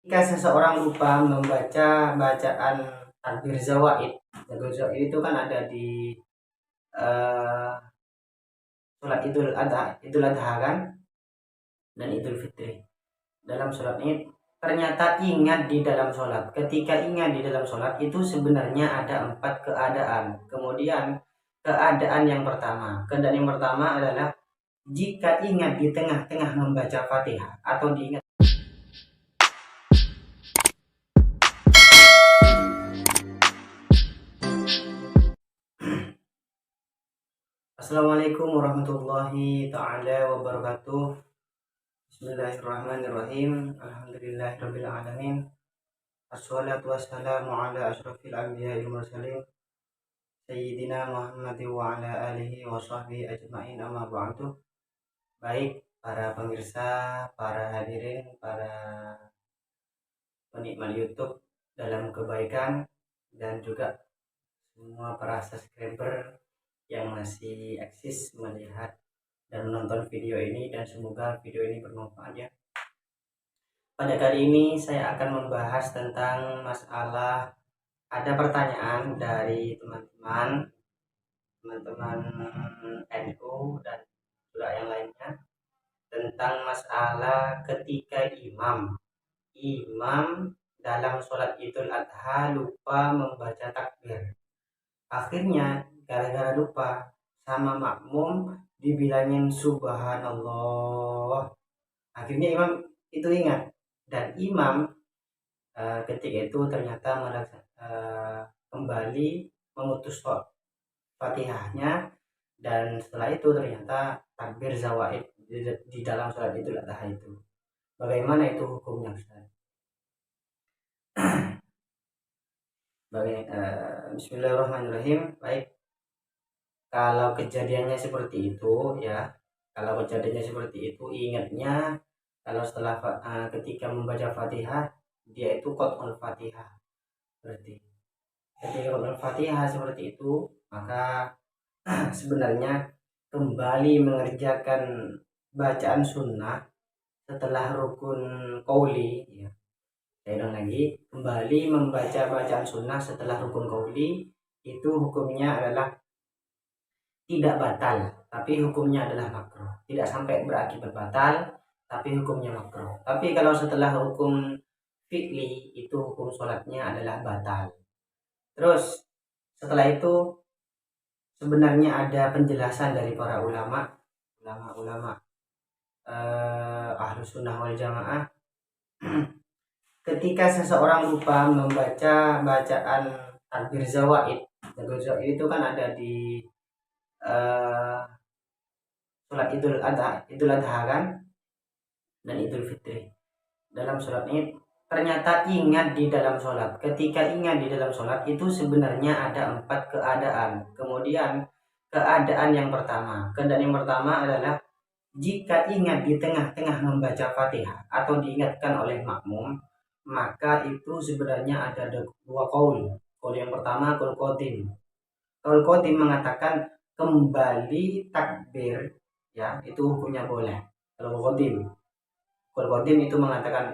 Jika seseorang lupa membaca bacaan takbir zawaid, takbir zawaid itu kan ada di uh, sholat idul adha kan, dan idul fitri. Dalam sholat ini ternyata ingat di dalam sholat. Ketika ingat di dalam sholat itu sebenarnya ada 4 keadaan. Kemudian keadaan yang pertama adalah jika ingat di tengah-tengah membaca Fatihah atau diingat. Assalamualaikum warahmatullahi ta'ala wabarakatuh. Bismillahirrahmanirrahim. Alhamdulillahirabbil alamin. Assalatu wassalamu ala asyrafil anbiya'i wal mursalin Sayyidina Muhammad wa ala alihi wa sahbihi ajma'in, amma ba'du. Baik para pemirsa, para hadirin, para penikmat YouTube dalam kebaikan, dan juga semua para subscriber yang masih eksis melihat dan menonton video ini, dan semoga video ini bermanfaat ya. Pada kali ini saya akan membahas tentang masalah, ada pertanyaan dari teman-teman NU dan juga yang lainnya tentang masalah ketika imam dalam sholat Idul Adha lupa membaca takbir. Akhirnya gara-gara lupa sama makmum dibilangin subhanallah. Akhirnya imam itu ingat, dan imam ketika itu ternyata kembali memutus Fatihahnya, dan setelah itu ternyata takbir zawaid di dalam sholat Idul Adha itu. Bagaimana itu hukumnya, Ustaz? Bismillahirrahmanirrahim. Baik, kalau kejadiannya seperti itu ya, ingatnya kalau setelah ketika membaca Fatihah dia itu qat'ul Fatihah. Berarti ketika qat'ul Fatihah seperti itu, maka sebenarnya kembali mengerjakan bacaan sunnah setelah rukun qauli ya. Saya ulang lagi, kembali membaca bacaan sunnah setelah rukun qauli itu hukumnya adalah tidak batal, tapi hukumnya adalah makruh. Tidak sampai berakibat batal, tapi hukumnya makruh. Tapi kalau setelah hukum fi'li itu hukum sholatnya adalah batal. Terus setelah itu sebenarnya ada penjelasan dari para ulama ahlus sunnah wal jamaah. Ketika seseorang lupa membaca bacaan takbir zawaid itu kan ada di sholat idul adha kan, dan idul fitri. Dalam sholat ini ternyata ingat di dalam sholat. Ketika ingat di dalam sholat itu sebenarnya ada 4 keadaan. Kemudian keadaan yang pertama adalah jika ingat di tengah-tengah membaca Fatihah atau diingatkan oleh makmum, maka itu sebenarnya ada 2 qaul. Qaul yang pertama qaul qadim. Qaul qadim mengatakan kembali takbir ya, itu hukumnya boleh. Kalau qaul qadim itu mengatakan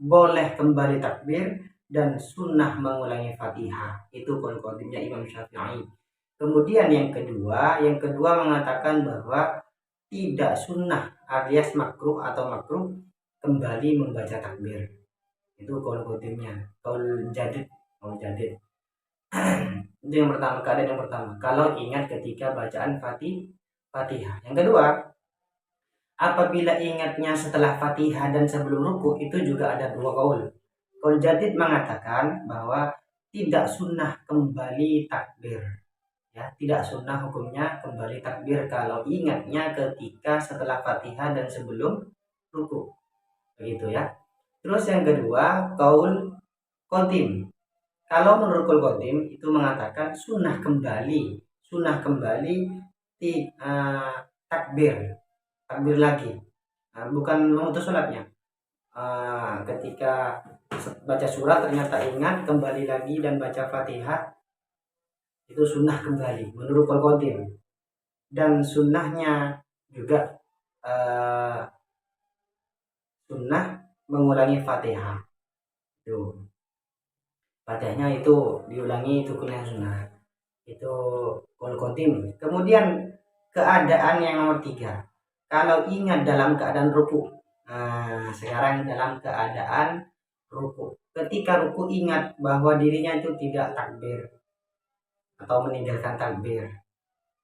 boleh kembali takbir dan sunnah mengulangi Fatihah. Itu qaul qadimnya Imam Syafi'i. Kemudian yang kedua mengatakan bahwa tidak sunnah alias makruh kembali membaca takbir. Itu qaul qadimnya, qaul jadid. Itu yang pertama, keadaan yang pertama. Kalau ingat ketika bacaan Fatihah. Yang kedua, apabila ingatnya setelah Fatihah dan sebelum ruku, itu juga ada 2 qaul. Qaul jadid mengatakan bahwa tidak sunnah kembali takbir. Ya, tidak sunnah hukumnya kembali takbir kalau ingatnya ketika setelah Fatihah dan sebelum ruku. Begitu ya. Terus yang kedua, qaul qadim. Kalau menurut qaul qadim itu mengatakan sunnah kembali takbir lagi, bukan memutus sholatnya. Ketika baca surat ternyata ingat, kembali lagi dan baca Fatihah, itu sunnah kembali menurut qaul qadim. Dan sunnahnya juga sunnah mengulangi Fatihah. Itu Fatihahnya itu diulangi, itu kuliah sunnah. Itu qul qadim. Kemudian keadaan yang nomor 3, kalau ingat dalam keadaan ruku. Nah, sekarang dalam keadaan ruku. Ketika ruku ingat bahwa dirinya itu tidak takbir atau meninggalkan takbir.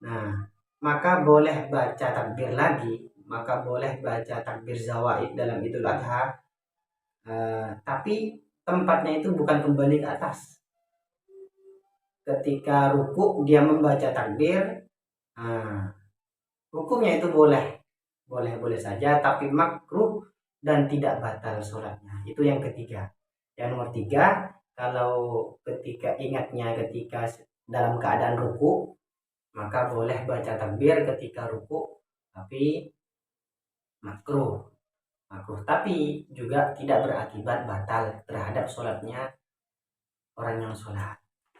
Nah, maka boleh baca takbir lagi, maka boleh baca takbir zawaid dalam Idul Adha. Tapi tempatnya itu bukan kembali ke atas. Ketika ruku dia membaca takbir, nah, hukumnya itu boleh saja, tapi makruh dan tidak batal sholatnya. Itu yang ketiga. Yang nomor 3, kalau ketika ingatnya ketika dalam keadaan ruku, maka boleh baca takbir ketika ruku, tapi makruh. Tapi juga tidak berakibat batal terhadap sholatnya orang yang sholat.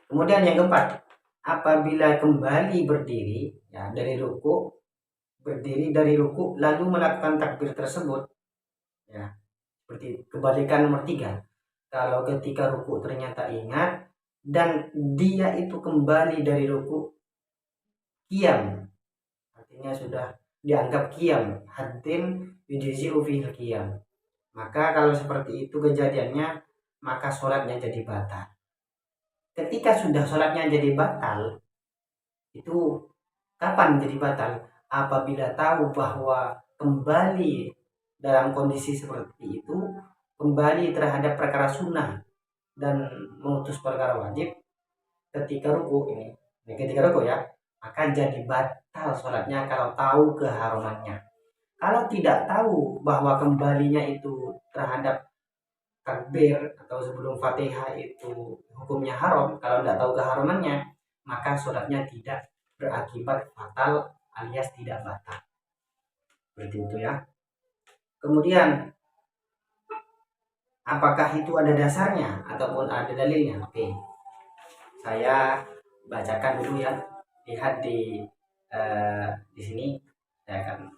Kemudian yang keempat, apabila kembali berdiri ya dari ruku, berdiri dari ruku lalu melakukan takbir tersebut, ya seperti kebalikan nomor 3. Kalau ketika ruku ternyata ingat dan dia itu kembali dari ruku, qiyam, artinya sudah dianggap qiyam, haddin yujizi'u fil qiyam. Maka kalau seperti itu kejadiannya, maka sholatnya jadi batal. Ketika sudah sholatnya jadi batal, itu kapan jadi batal? Apabila tahu bahwa kembali dalam kondisi seperti itu, kembali terhadap perkara sunnah dan mengutus perkara wajib ketika ruku ini. Ketika ruku ya, maka jadi batal sholatnya kalau tahu keharumannya. Kalau tidak tahu bahwa kembalinya itu terhadap takbir atau sebelum Fatihah itu hukumnya haram, kalau tidak tahu keharumannya, maka sholatnya tidak berakibat fatal alias tidak batal. Seperti itu ya. Kemudian apakah itu ada dasarnya ataupun ada dalilnya? Oke, saya bacakan dulu ya. Lihat di sini, saya akan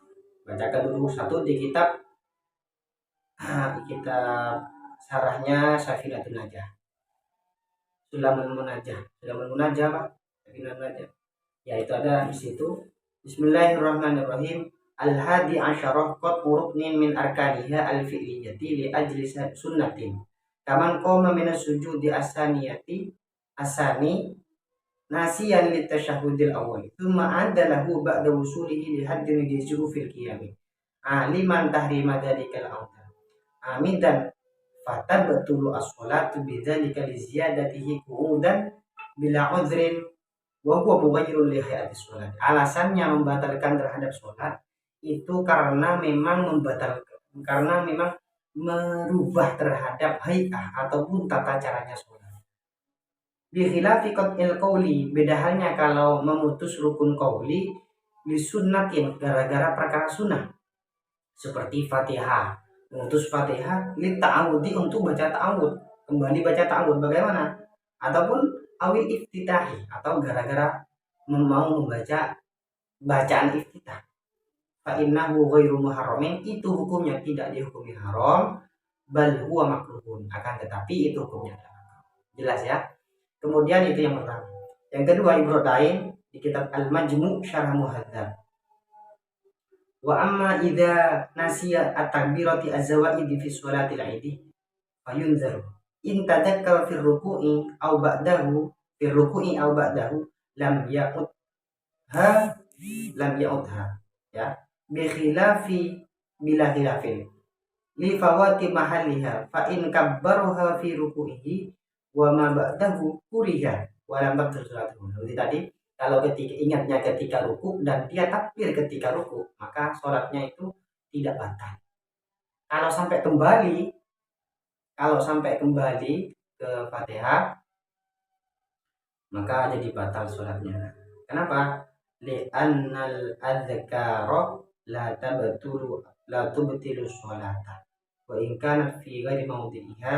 bacakan dulu satu di kitab sarahnya Safinatul Najah. Sulamul Munajah Pak. Safinatul Najah. Ya, itu ada di situ. Bismillahirrahmanirrahim. Al-hadi asyarah qat'u ruknin min arkaniha al-fi'liyati li ajli sunnatin. Kaman qoma min as-sujudi asani nasiyan li tasyahhudil awal. Tsumma adalahu ba'da wusulihi li haddin yajru fil qiyam. Aliman tahrima dzalikal awta. Amidan fatabtulu as-salatu bidzalika li ziyadatihi qu'udan bila udhrin wa huwa mughayyirun li hayatis sholat. Alasannya membatalkan terhadap sholat itu karena memang merubah terhadap hay'ah ataupun tata caranya sholat. Bi khilafi qat'il qawli, beda halnya kalau memutus rukun qauli li sunnatin gara-gara perkara sunnah. Seperti Fatihah, memutus Fatihah li ta'awudi untuk baca ta'awud, kembali baca ta'awud bagaimana? Ataupun awil iftitahi, atau gara-gara mau membaca bacaan iftitah. Fa innahu ghairu muharramin, itu hukumnya tidak dihukumi haram, bal huwa makruhun, akan tetapi itu hukumnya adalah jelas ya. Kemudian itu yang pertama. Yang kedua, Ibrahim di kitab Al-Majmu' Syarah Muhadzab. Wa amma idza nasiya at-takbirati az-zawaidi fi sholatil 'idi fayunzaru in tadakkara fi ruku'i aw ba'dahu lam ya'udha ya bi khilafi bila khilafin li fawati mahalliha fa in kabbaruha fi ruku'ihi wa ma ba'dahu kuriha wa lam tabtul salatuhu. Jadi tadi kalau ketika ingatnya ketika ruku dan dia takbir ketika ruku, maka sholatnya itu tidak batal. Kalau sampai kembali ke Fatihah, maka jadi batal sholatnya. Kenapa? Li'annal adzkara la tubtilu sholata wa in kana fi ghairi mawdi'iha,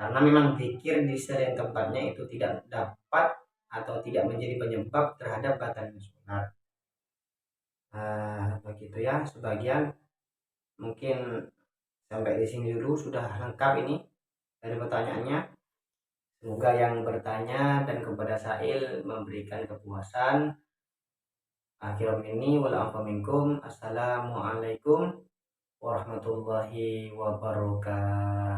karena memang zikir di selain tempatnya itu tidak dapat atau tidak menjadi penyebab terhadap batalnya sholat. Begitu ya, sebagian mungkin sampai di sini dulu sudah lengkap ini dari pertanyaannya. Semoga yang bertanya dan kepada Sail memberikan kepuasan. Akhirul ini wal afu minkum. Assalamualaikum warahmatullahi wabarakatuh.